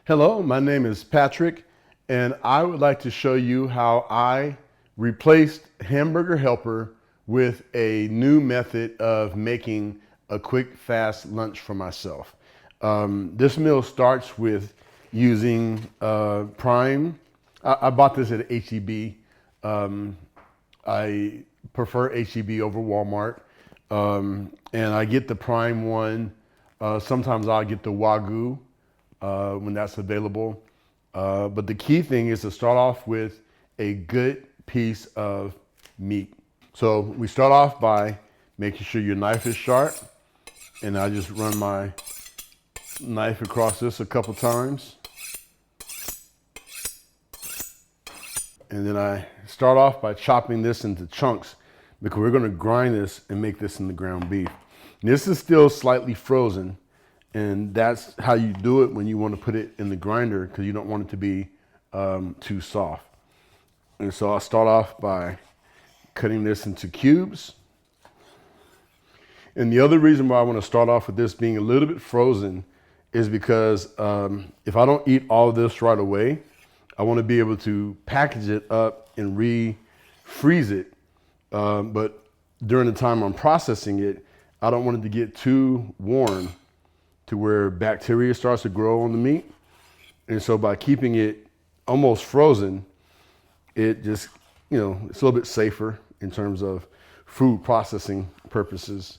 Hello, my name is Patrick, and I would like to show you how I replaced Hamburger Helper with a new method of making a quick, fast lunch for myself. This meal starts with using prime. I bought this at HEB. I prefer HEB over Walmart, and I get the prime one. Sometimes I'll get the Wagyu when that's available. But the key thing is to start off with a good piece of meat. So we start off by making sure your knife is sharp. And I just run my knife across this a couple times. And then I start off by chopping this into chunks because we're going to grind this and make this into ground beef. And this is still slightly frozen. And that's how you do it when you want to put it in the grinder because you don't want it to be too soft. And so I'll start off by cutting this into cubes. And the other reason why I want to start off with this being a little bit frozen is because if I don't eat all of this right away, I want to be able to package it up and refreeze it. But during the time I'm processing it, I don't want it to get too warm to where bacteria starts to grow on the meat. And so by keeping it almost frozen, it just, it's a little bit safer in terms of food processing purposes.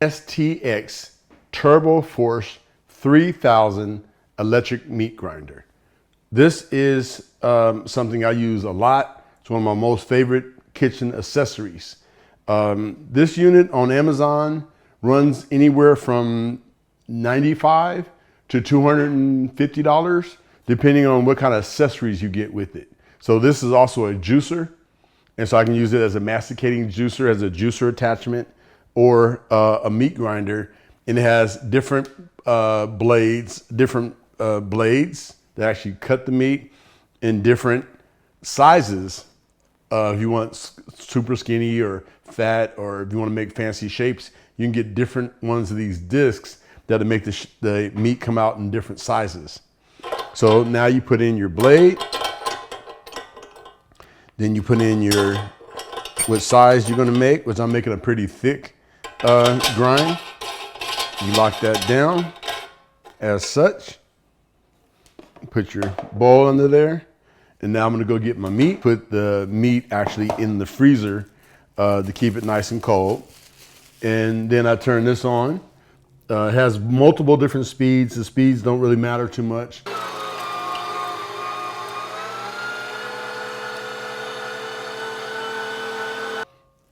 STX Turbo Force 3000 electric meat grinder. This is something I use a lot. It's one of my most favorite kitchen accessories. This unit on Amazon runs anywhere from $95 to $250, depending on what kind of accessories you get with it. So this is also a juicer. And so I can use it as a masticating juicer, as a juicer attachment, or a meat grinder. And it has different blades that actually cut the meat in different sizes. If you want super skinny or fat, or if you want to make fancy shapes, you can get different ones of these discs that'll make the meat come out in different sizes. So now you put in your blade, then you put in what size you're gonna make, which I'm making a pretty thick grind. You lock that down as such. Put your bowl under there. And now I'm gonna go get my meat, put the meat actually in the freezer to keep it nice and cold. And then I turn this on. It has multiple different speeds. The speeds don't really matter too much.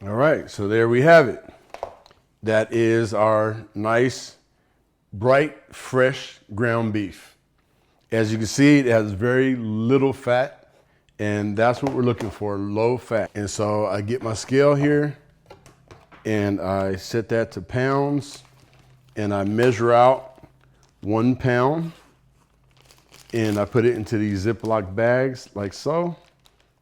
All right, so there we have it. That is our nice, bright, fresh ground beef. As you can see, it has very little fat, and that's what we're looking for, low fat. And so I get my scale here, and I set that to pounds. And I measure out 1 pound, and I put it into these Ziploc bags like so.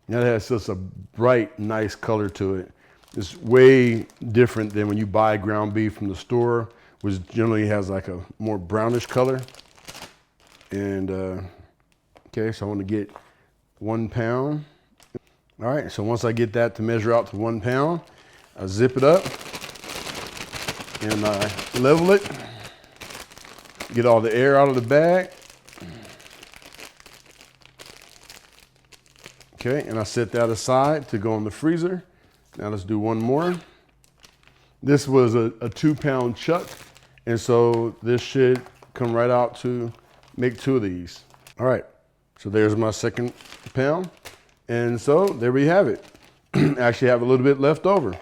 Now it has just a bright, nice color to it. It's way different than when you buy ground beef from the store, which generally has like a more brownish color. And okay, so I want to get 1 pound. All right, so once I get that to measure out to 1 pound, I zip it up. And I level it, get all the air out of the bag. Okay, and I set that aside to go in the freezer. Now let's do one more. This was a 2 pound chuck, and so this should come right out to make 2 of these. All right, so there's my 2nd pound. And so there we have it. I actually have a little bit left over.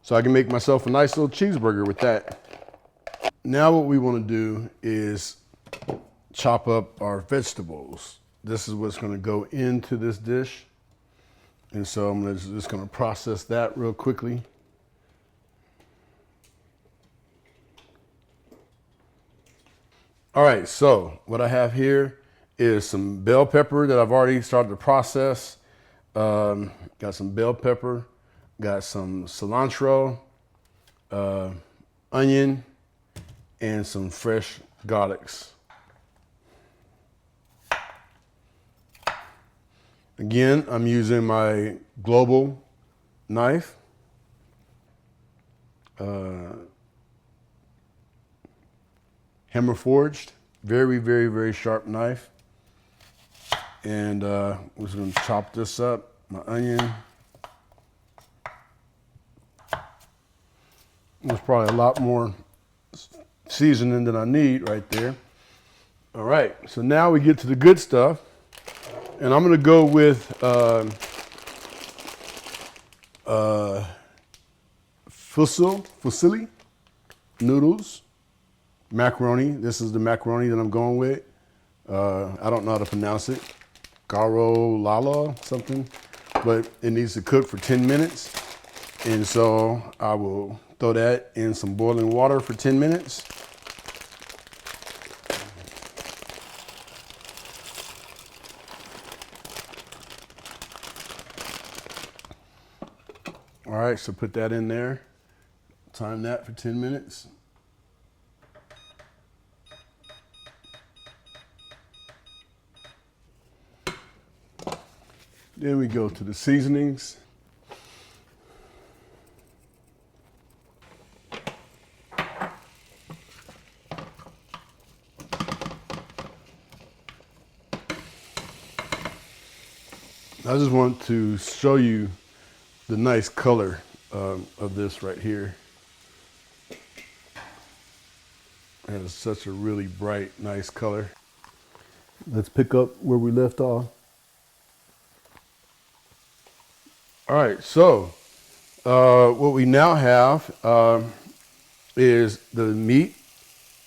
So I can make myself a nice little cheeseburger with that. Now what we want to do is chop up our vegetables. This is what's going to go into this dish. And so I'm just going to process that real quickly. All right, so what I have here is some bell pepper that I've already started to process. Got some bell pepper, got some cilantro, onion, and some fresh garlics. Again, I'm using my global knife. Hammer forged, very, very, very sharp knife. And we're just gonna chop this up, my onion. There's probably a lot more seasoning than I need right there. All right, so now we get to the good stuff. And I'm gonna go with fusilli noodles, macaroni. This is the macaroni that I'm going with. I don't know how to pronounce it. Garo lala something, but it needs to cook for 10 minutes. And so I will throw that in some boiling water for 10 minutes. All right, so put that in there. Time that for 10 minutes. Then we go to the seasonings. I just want to show you the nice color of this right here. It has such a really bright, nice color. Let's pick up where we left off. All right, so what we now have is the meat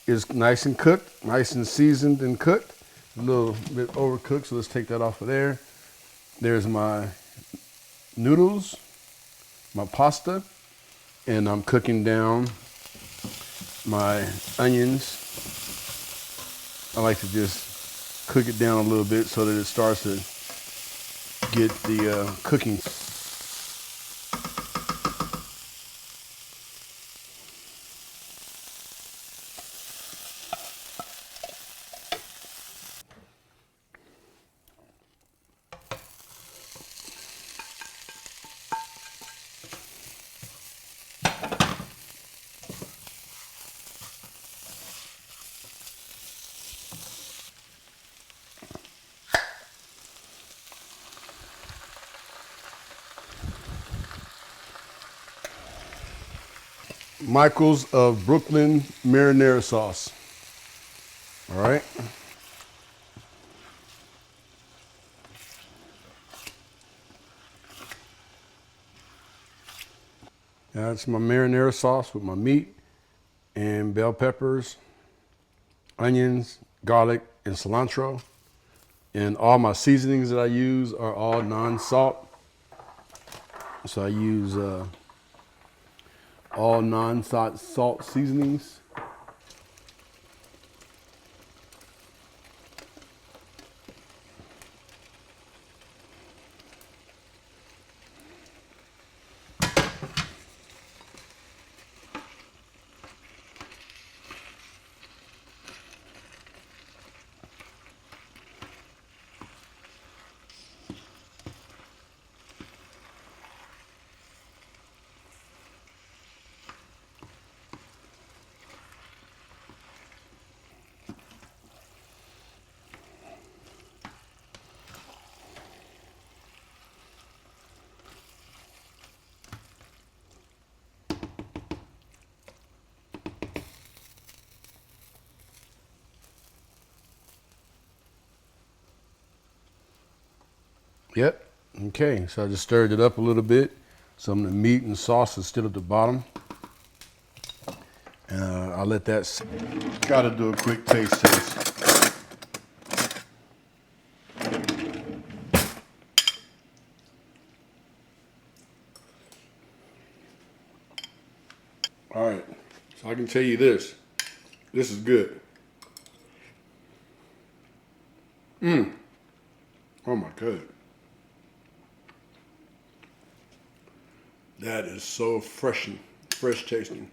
is nice and cooked, nice and seasoned and cooked. A little bit overcooked, so let's take that off of there. There's my noodles, my pasta, and I'm cooking down my onions. I like to just cook it down a little bit so that it starts to get the cooking. Michael's of Brooklyn marinara sauce. All right. That's my marinara sauce with my meat and bell peppers, onions, garlic, and cilantro. And all my seasonings that I use are all non-salt. So I use all non-salt seasonings. Yep. Okay, so I just stirred it up a little bit. Some of the meat and sauce is still at the bottom. And I'll let that sit. Gotta do a quick taste test. All right, so I can tell you this. This is good. Oh my God. That is so fresh tasting.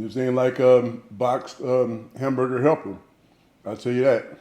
This ain't like boxed hamburger helper. I'll tell you that.